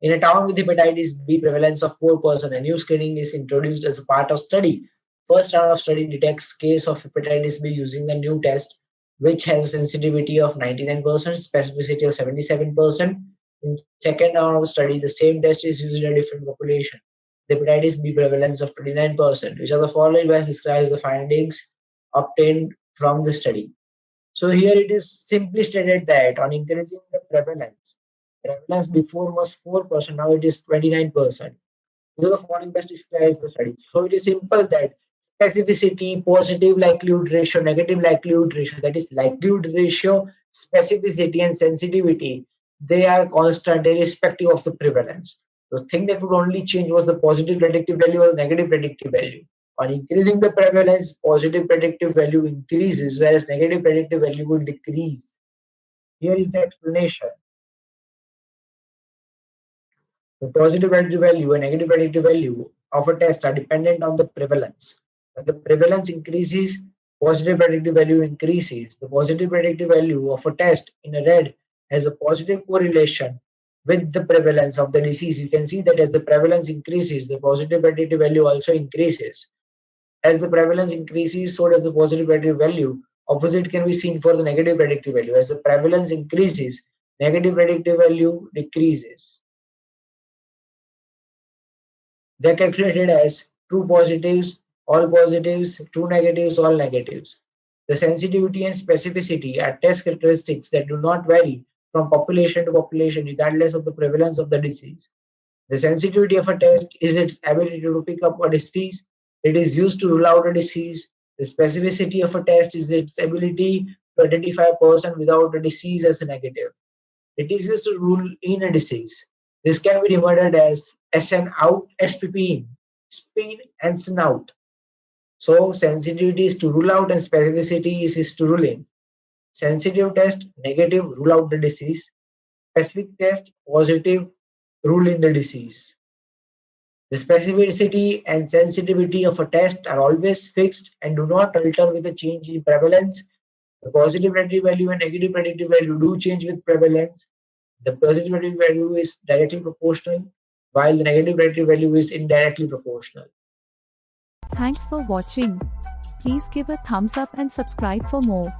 In a town with hepatitis B prevalence of 4%, a new screening is introduced as a part of study. First round of study detects case of hepatitis B using the new test, which has a sensitivity of 99%, specificity of 77%. In second round of study, the same test is used in a different population. The hepatitis B prevalence of 29%, which are the following best describes the findings obtained from the study. So here it is simply stated that on increasing the prevalence before was 4%, now it is 29%. These are the following best describes the study. So it is simple that specificity, positive likelihood ratio, negative likelihood ratio, that is likelihood ratio, specificity and sensitivity, they are constant irrespective of the prevalence. The thing that would only change was the positive predictive value or negative predictive value. On increasing the prevalence, positive predictive value increases, whereas negative predictive value will decrease. Here is the explanation. The positive predictive value and negative predictive value of a test are dependent on the prevalence. When the prevalence increases, positive predictive value increases. The positive predictive value of a test in a red has a positive correlation with the prevalence of the disease. You can see that as the prevalence increases, the positive predictive value also increases. As the prevalence increases, so does the positive predictive value. Opposite can be seen for the negative predictive value. As the prevalence increases, negative predictive value decreases. They are calculated as true positives, all positives, true negatives, all negatives. The sensitivity and specificity are test characteristics that do not vary from population to population regardless of the prevalence of the disease. The sensitivity of a test is its ability to pick up a disease. It is used to rule out a disease. The specificity of a test is its ability to identify a person without a disease as a negative. It is used to rule in a disease. This can be remembered as SN out, SPP in, spin and SN out. So sensitivity is to rule out and specificity is to rule in. Sensitive test, negative, rule out the disease. Specific test, positive, rule in the disease. The specificity and sensitivity of a test are always fixed and do not alter with a change in prevalence. The positive predictive value and negative predictive value do change with prevalence. The positive predictive value is directly proportional, while the negative predictive value is indirectly proportional. Thanks for watching. Please give a thumbs up and subscribe for more.